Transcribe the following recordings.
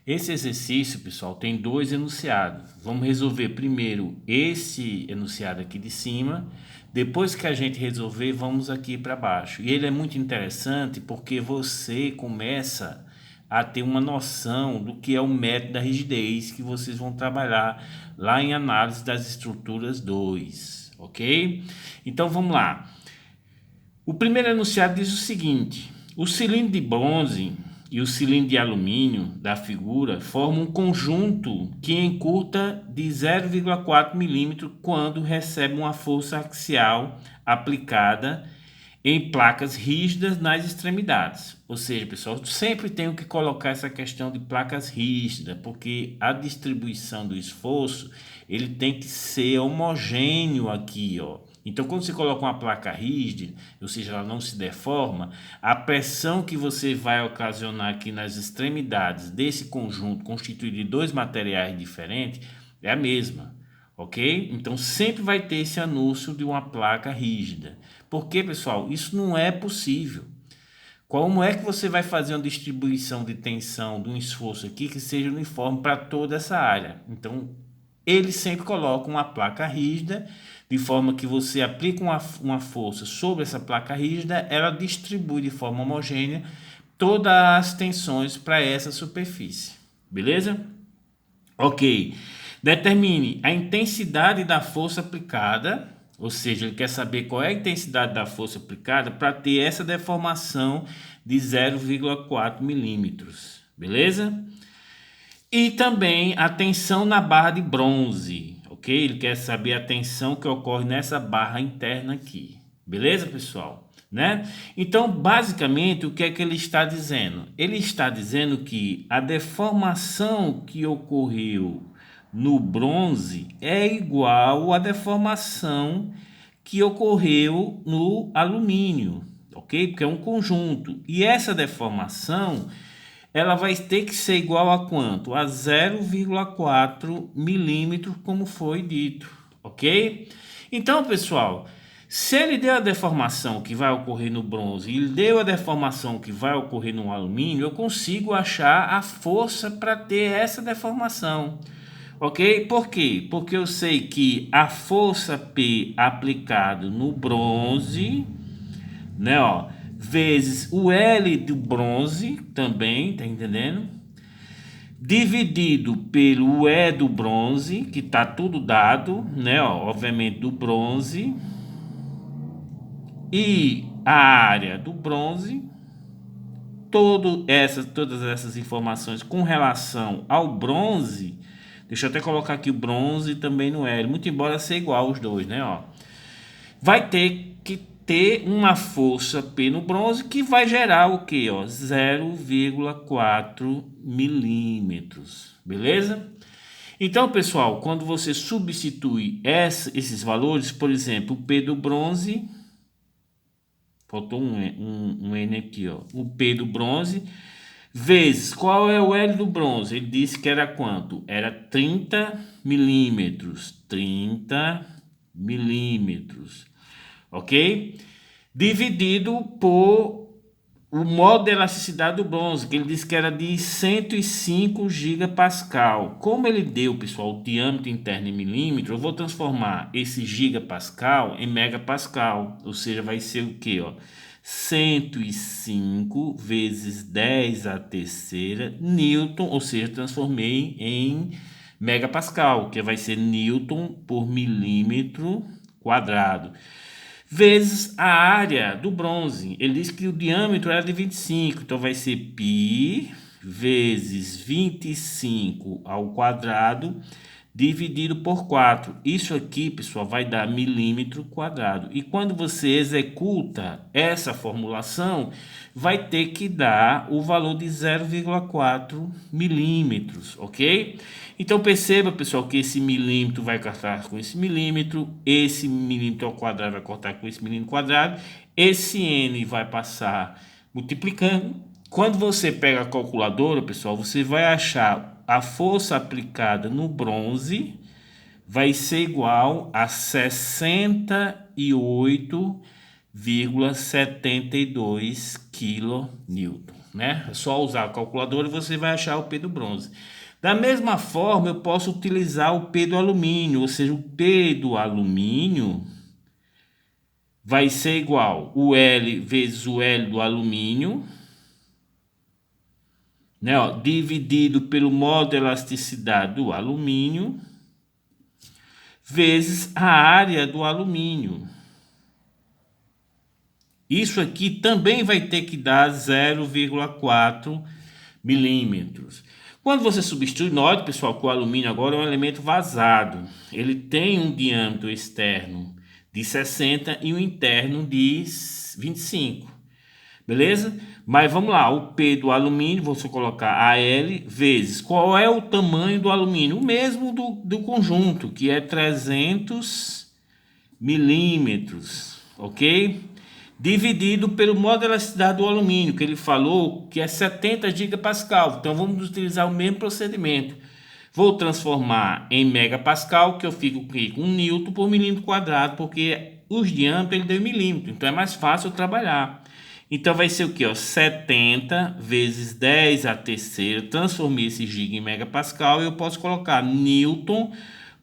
Esse exercício, pessoal, tem dois enunciados. Vamos resolver primeiro esse enunciado aqui de cima. Depois que a gente resolver, vamos aqui para baixo. E ele é muito interessante porque você começa a ter uma noção do que é o método da rigidez que vocês vão trabalhar lá em análise das estruturas 2, ok? Então vamos lá. O primeiro enunciado diz o seguinte: o cilindro de bronze e o cilindro de alumínio da figura formam um conjunto que encurta de 0,4 milímetro quando recebe uma força axial aplicada em placas rígidas nas extremidades. Ou seja, pessoal, sempre tenho que colocar essa questão de placas rígidas, porque a distribuição do esforço ele tem que ser homogêneo aqui, ó. Então, quando você coloca uma placa rígida, ou seja, ela não se deforma, a pressão que você vai ocasionar aqui nas extremidades desse conjunto constituído de dois materiais diferentes é a mesma, ok? Então, sempre vai ter esse anúncio de uma placa rígida. Porque, pessoal, isso não é possível. Como é que você vai fazer uma distribuição de tensão de um esforço aqui que seja uniforme para toda essa área? Então, eles sempre colocam uma placa rígida, de forma que você aplica uma força sobre essa placa rígida, ela distribui de forma homogênea todas as tensões para essa superfície. Beleza? Ok. Determine a intensidade da força aplicada, ou seja, ele quer saber qual é a intensidade da força aplicada para ter essa deformação de 0,4 milímetros. Beleza? E também a tensão na barra de bronze, ok? Ele quer saber a tensão que ocorre nessa barra interna aqui. Beleza, pessoal? Né? Então, basicamente, o que é que ele está dizendo? Ele está dizendo que a deformação que ocorreu no bronze é igual à deformação que ocorreu no alumínio, ok? Porque é um conjunto. E essa deformação ela vai ter que ser igual a quanto? A 0,4 milímetros, como foi dito, ok? Então, pessoal, se ele deu a deformação que vai ocorrer no bronze e ele deu a deformação que vai ocorrer no alumínio, eu consigo achar a força para ter essa deformação, ok? Por quê? Porque eu sei que a força P aplicado no bronze, né, ó, vezes o L do bronze também, tá entendendo? Dividido pelo E do bronze, que tá tudo dado, né, ó, obviamente do bronze, e a área do bronze, todas essas informações com relação ao bronze. Deixa eu até colocar aqui o bronze também no L, muito embora seja igual os dois, né, ó. Vai ter que ter uma força P no bronze que vai gerar o que? 0,4 milímetros, beleza? Então, pessoal, quando você substitui esses valores, por exemplo, o P do bronze, faltou um N aqui, ó, o P do bronze, vezes qual é o L do bronze? Ele disse que era quanto? Era 30 milímetros, 30 milímetros, ok? Dividido por o modo de elasticidade do bronze, que ele disse que era de 105 gigapascal. Como ele deu, pessoal, o diâmetro interno em milímetro, eu vou transformar esse gigapascal em megapascal, ou seja, vai ser o que, ó? 105 vezes 10 a terceira newton, ou seja, transformei em megapascal, que vai ser newton por milímetro quadrado, vezes a área do bronze. Ele diz que o diâmetro era de 25, então vai ser π vezes 25 ao quadrado dividido por 4. Isso aqui, pessoal, vai dar milímetro quadrado. E quando você executa essa formulação, vai ter que dar o valor de 0,4 milímetros, ok? Então perceba, pessoal, que esse milímetro vai cortar com esse milímetro ao quadrado vai cortar com esse milímetro quadrado, esse N vai passar multiplicando. Quando você pega a calculadora, pessoal, você vai achar a força aplicada no bronze vai ser igual a 68,72 kN. né? É só usar a calculadora e você vai achar o P do bronze. Da mesma forma, eu posso utilizar o P do alumínio, ou seja, o P do alumínio vai ser igual o L vezes o L do alumínio, né, ó, dividido pelo modo de elasticidade do alumínio, vezes a área do alumínio. Isso aqui também vai ter que dar 0,4 milímetros. Quando você substitui, note, pessoal, que o alumínio agora é um elemento vazado. Ele tem um diâmetro externo de 60 e um interno de 25. Beleza? Mas vamos lá, o P do alumínio, você colocar AL vezes. Qual é o tamanho do alumínio? O mesmo do conjunto, que é 300 milímetros, ok? Dividido pelo modo de elasticidade do alumínio, que ele falou que é 70 gigapascal. Então vamos utilizar o mesmo procedimento. Vou transformar em megapascal, que eu fico aqui com Newton por milímetro quadrado, porque os diâmetros ele deu em milímetro, então é mais fácil eu trabalhar. Então vai ser o que? 70 vezes 10 a terceira, transformei esse giga em megapascal e eu posso colocar Newton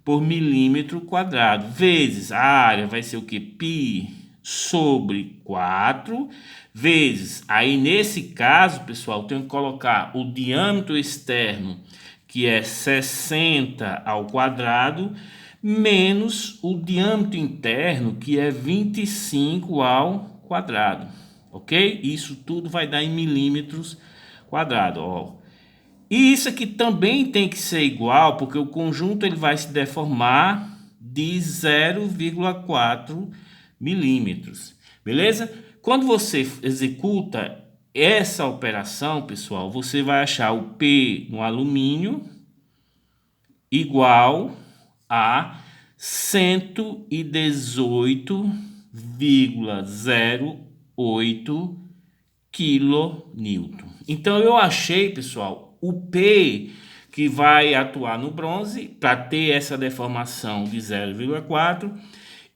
por milímetro quadrado, vezes a área vai ser o que? Pi sobre 4, vezes, aí nesse caso, pessoal, eu tenho que colocar o diâmetro externo, que é 60 ao quadrado, menos o diâmetro interno, que é 25 ao quadrado, ok? Isso tudo vai dar em milímetros quadrados, ó. E isso aqui também tem que ser igual, porque o conjunto ele vai se deformar de 0,4 milímetros, beleza? Quando você executa essa operação, pessoal, você vai achar o P no alumínio igual a 118,08 quilonewton. Então eu achei, pessoal, o P que vai atuar no bronze para ter essa deformação de 0,4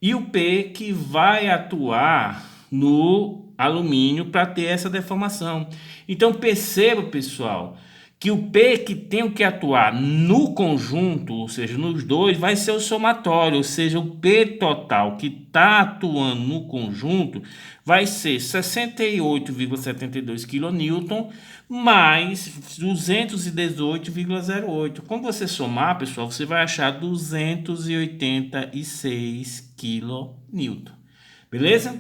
e o P que vai atuar no alumínio para ter essa deformação. Então perceba, pessoal, que o P que tem que atuar no conjunto, ou seja, nos dois, vai ser o somatório, ou seja, o P total que está atuando no conjunto vai ser 68,72 kN mais 218,08. Quando você somar, pessoal, você vai achar 286 kN. Beleza?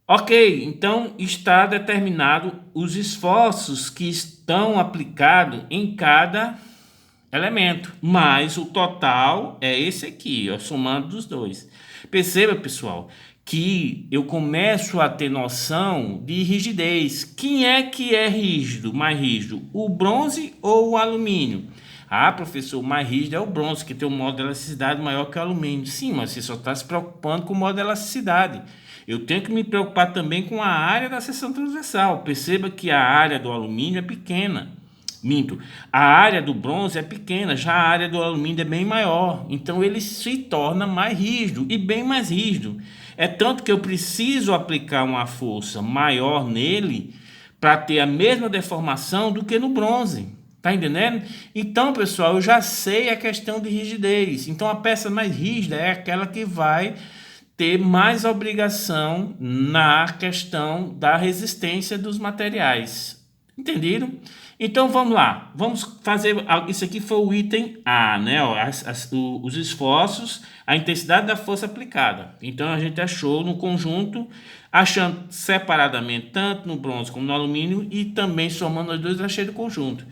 Ok, então está determinado os esforços que estão aplicados em cada elemento, mas o total é esse aqui, ó, somando dos dois. Perceba, pessoal, que eu começo a ter noção de rigidez. Quem é que é rígido, mais rígido, o bronze ou o alumínio? Ah, professor, o mais rígido é o bronze, que tem um modo de elasticidade maior que o alumínio. Sim, mas você só está se preocupando com o modo de elasticidade. Eu tenho que me preocupar também com a área da seção transversal. Perceba que a área do alumínio é pequena. Minto, a área do bronze é pequena, já a área do alumínio é bem maior. Então ele se torna mais rígido e bem mais rígido. É tanto que eu preciso aplicar uma força maior nele para ter a mesma deformação do que no bronze. Tá entendendo? Então, pessoal, eu já sei a questão de rigidez. Então a peça mais rígida é aquela que vai ter mais obrigação na questão da resistência dos materiais. Entenderam? Então vamos lá, vamos fazer. Isso aqui foi o item A, né? Ó, os esforços, a intensidade da força aplicada. Então a gente achou no conjunto, achando separadamente tanto no bronze como no alumínio e também somando os dois, achei do conjunto.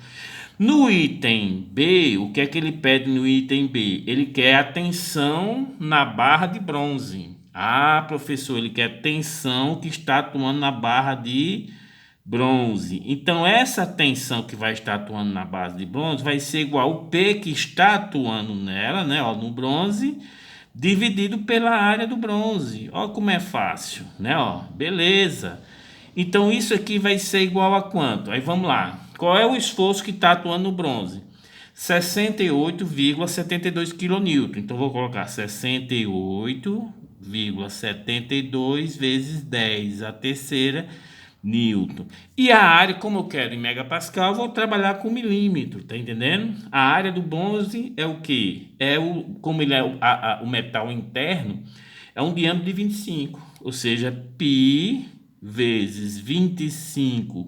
No item B, o que é que ele pede no item B? Ele quer a tensão na barra de bronze. Ah, professor, ele quer tensão que está atuando na barra de bronze. Então, essa tensão que vai estar atuando na base de bronze vai ser igual ao P que está atuando nela, né, ó, no bronze, dividido pela área do bronze. Ó como é fácil, né, ó, beleza. Então, isso aqui vai ser igual a quanto? Aí, vamos lá. Qual é o esforço que está atuando no bronze? 68,72 kN. Então, vou colocar 68,72 vezes 10 a terceira, Newton. E a área, como eu quero em megapascal, vou trabalhar com milímetro, tá entendendo? A área do bronze é o quê? Como ele é o metal interno, é um diâmetro de 25, ou seja, π vezes 25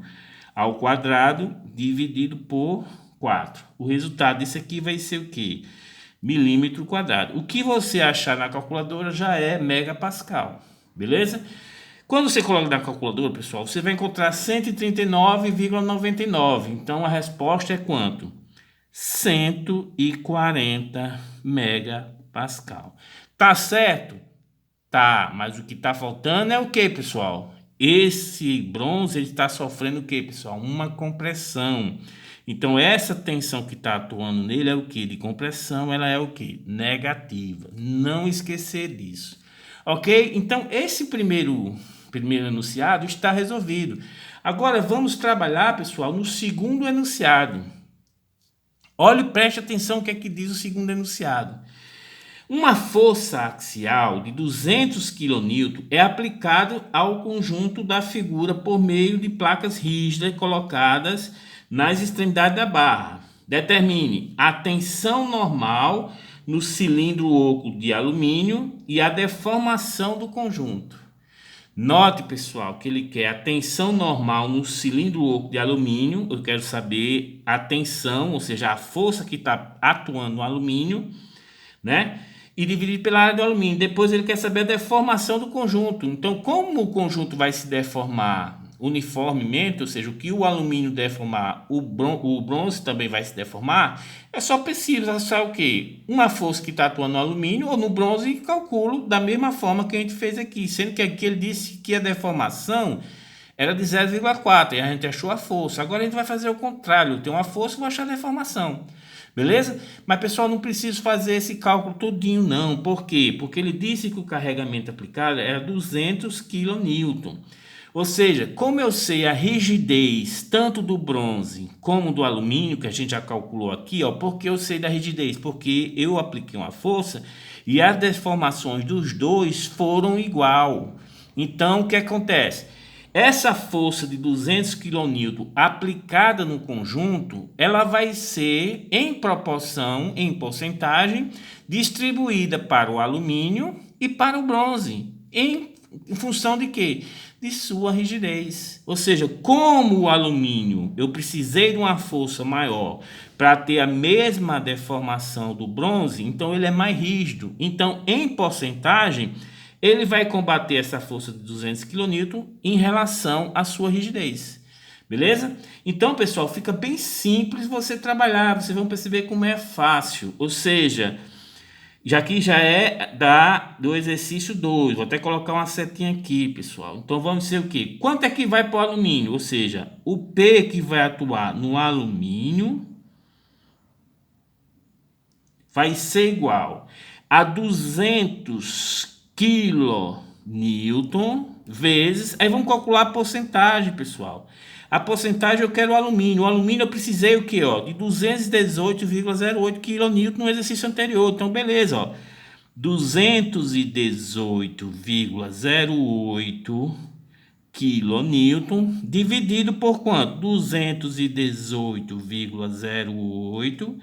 ao quadrado dividido por 4. O resultado disso aqui vai ser o quê? Milímetro quadrado. O que você achar na calculadora já é megapascal, beleza? Quando você coloca na calculadora, pessoal, você vai encontrar 139,99. Então a resposta é quanto? 140 megapascal. Tá certo? Tá, mas o que tá faltando é o que, pessoal? Esse bronze ele está sofrendo o que, pessoal? Uma compressão. Então essa tensão que está atuando nele é o que? De compressão, ela é o que? Negativa. Não esquecer disso. Ok? Então esse primeiro enunciado está resolvido. Agora vamos trabalhar, pessoal, no segundo enunciado. Olha e preste atenção o que é que diz o segundo enunciado. Uma força axial de 200 kN é aplicada ao conjunto da figura por meio de placas rígidas colocadas nas extremidades da barra. Determine a tensão normal no cilindro oco de alumínio e a deformação do conjunto. Note, pessoal, que ele quer a tensão normal no cilindro oco de alumínio. Eu quero saber a tensão, ou seja, a força que está atuando no alumínio, né? E dividir pela área do alumínio. Depois ele quer saber a deformação do conjunto. Então, como o conjunto vai se deformar uniformemente, ou seja, o que o alumínio deformar, o bronze também vai se deformar, é só preciso achar o quê? Uma força que está atuando no alumínio ou no bronze e calculo da mesma forma que a gente fez aqui. Sendo que aqui ele disse que a deformação era de 0,4 e a gente achou a força. Agora a gente vai fazer o contrário. Eu tenho uma força e vou achar a deformação. Beleza? Mas, pessoal, não preciso fazer esse cálculo todinho, não. Por quê? Porque ele disse que o carregamento aplicado era 200 kN. Ou seja, como eu sei a rigidez tanto do bronze como do alumínio, que a gente já calculou aqui, ó, porque eu sei da rigidez? Porque eu apliquei uma força e as deformações dos dois foram igual. Então, o que acontece? Essa força de 200 kN aplicada no conjunto, ela vai ser em proporção, em porcentagem, distribuída para o alumínio e para o bronze. Em função de quê? De sua rigidez. Ou seja, como o alumínio, eu precisei de uma força maior para ter a mesma deformação do bronze, então ele é mais rígido. Então, em porcentagem, ele vai combater essa força de 200 kN em relação à sua rigidez. Beleza? Então, pessoal, fica bem simples você trabalhar. Vocês vão perceber como é fácil. Ou seja, já que já é do exercício 2. Vou até colocar uma setinha aqui, pessoal. Então, vamos dizer o quê? Quanto é que vai para o alumínio? Ou seja, o P que vai atuar no alumínio vai ser igual a 200 kN vezes, aí vamos calcular a porcentagem, pessoal. A porcentagem eu quero o alumínio. O alumínio eu precisei o que, ó? De 218,08 kN no exercício anterior. Então, beleza, ó. 218,08 kN dividido por quanto? 218,08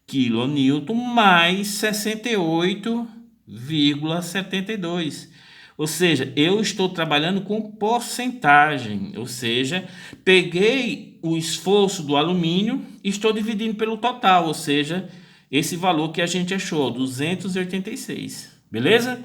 kN mais 68,72. Ou seja, eu estou trabalhando com porcentagem, ou seja, peguei o esforço do alumínio e estou dividindo pelo total, ou seja, esse valor que a gente achou, 286, beleza?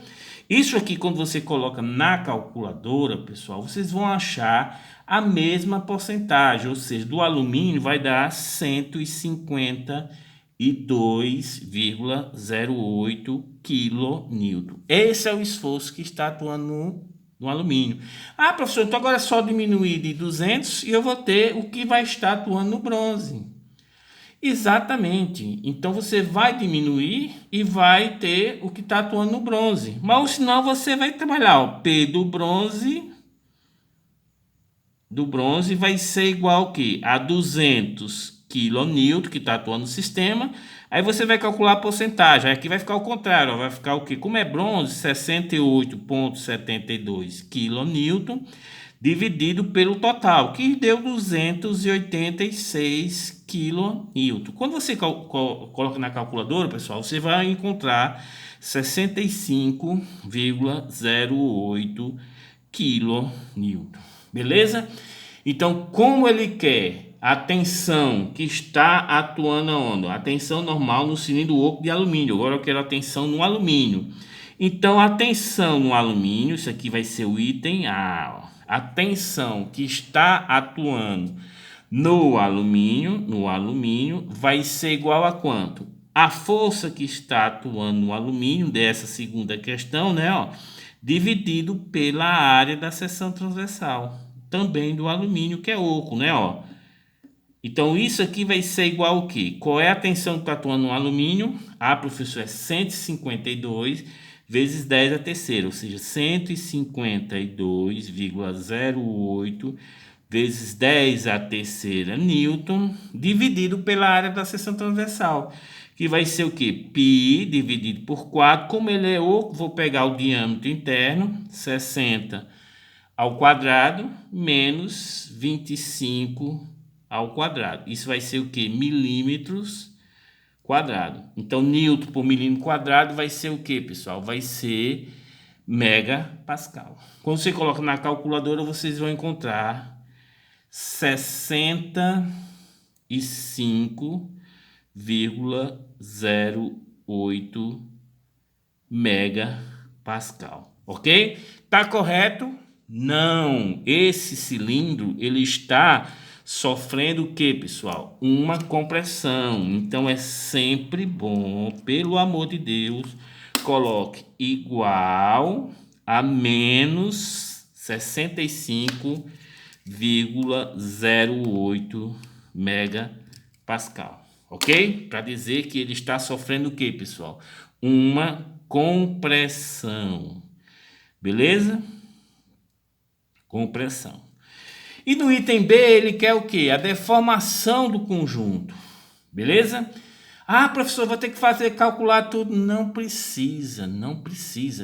Isso aqui, quando você coloca na calculadora, pessoal, vocês vão achar a mesma porcentagem, ou seja, do alumínio vai dar 152,08 kN. Esse é o esforço que está atuando no alumínio. Ah, professor, então agora é só diminuir de 200 e eu vou ter o que vai estar atuando no bronze. Exatamente. Então você vai diminuir e vai ter o que está atuando no bronze. Mas senão você vai trabalhar o P do bronze vai ser igual ao quê? A 200 kN que está atuando no sistema. Aí você vai calcular a porcentagem. Aqui vai ficar o contrário, ó. Vai ficar o quê? Como é bronze, 68,72 kN dividido pelo total, que deu 286 kN. Quando você coloca na calculadora, pessoal, você vai encontrar 65,08 kN. Beleza? Então, como ele quer a tensão que está atuando onde? A tensão normal no cilindro oco de alumínio. Agora eu quero a tensão no alumínio. Então, a tensão no alumínio, isso aqui vai ser o item A. A tensão que está atuando no alumínio vai ser igual a quanto? A força que está atuando no alumínio, dessa segunda questão, né, ó, dividido pela área da seção transversal, também do alumínio, que é oco, né, ó. Então, isso aqui vai ser igual ao quê? Qual é a tensão que está atuando no alumínio? Ah, professor, é 152 vezes 10 a terceira, ou seja, 152,08 vezes 10 a terceira newton, dividido pela área da seção transversal, que vai ser o quê? Π dividido por 4. Como ele é oco, vou pegar o diâmetro interno, 60 ao quadrado, menos 25 ao quadrado. Isso vai ser o quê? Milímetros quadrado. Então, newton por milímetro quadrado vai ser o quê, pessoal? Vai ser megapascal. Quando você coloca na calculadora, vocês vão encontrar 65,08 megapascal. Ok? Tá correto? Não. Esse cilindro, ele está sofrendo o que, pessoal? Uma compressão. Então, é sempre bom, pelo amor de Deus, coloque igual a menos 65,08 megapascal. Ok? Para dizer que ele está sofrendo o que, pessoal? Uma compressão. Beleza? Compressão. E no item B, ele quer o quê? A deformação do conjunto. Beleza? Ah, professor, vou ter que calcular tudo. Não precisa,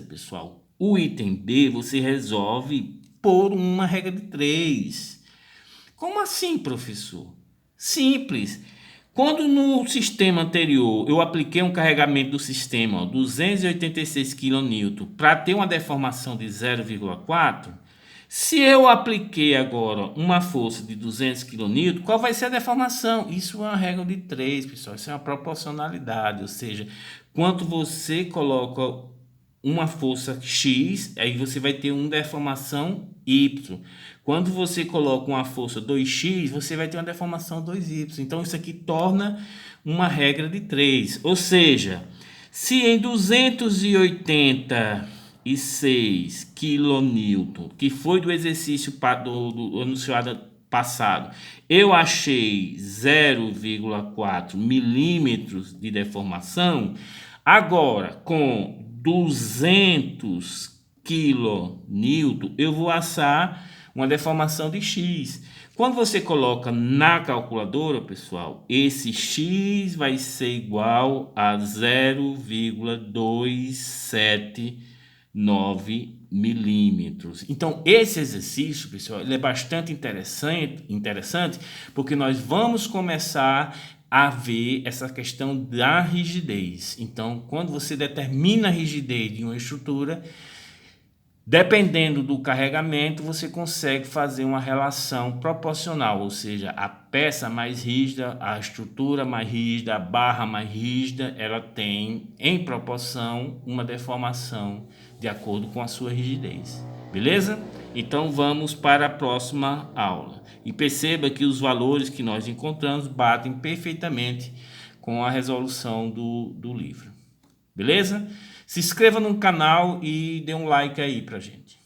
pessoal. O item B você resolve por uma regra de 3. Como assim, professor? Simples. Quando no sistema anterior eu apliquei um carregamento do sistema, 286 kN, para ter uma deformação de 0,4, se eu apliquei agora uma força de 200 kN, qual vai ser a deformação? Isso é uma regra de 3, pessoal. Isso é uma proporcionalidade, ou seja, quanto você coloca uma força X, aí você vai ter uma deformação Y. Quando você coloca uma força 2x, você vai ter uma deformação 2y. Então, isso aqui torna uma regra de 3. Ou seja, se em 286 kN, que foi do exercício do anunciado passado, eu achei 0,4 milímetros de deformação, agora com 200 kN, eu vou achar uma deformação de X. Quando você coloca na calculadora, pessoal, esse X vai ser igual a 0,279 milímetros. Então, esse exercício, pessoal, ele é bastante interessante, porque nós vamos começar a ver essa questão da rigidez. Então, quando você determina a rigidez de uma estrutura, dependendo do carregamento, você consegue fazer uma relação proporcional, ou seja, a peça mais rígida, a estrutura mais rígida, a barra mais rígida, ela tem em proporção uma deformação de acordo com a sua rigidez. Beleza? Então vamos para a próxima aula. E perceba que os valores que nós encontramos batem perfeitamente com a resolução do livro. Beleza? Se inscreva no canal e dê um like aí pra gente.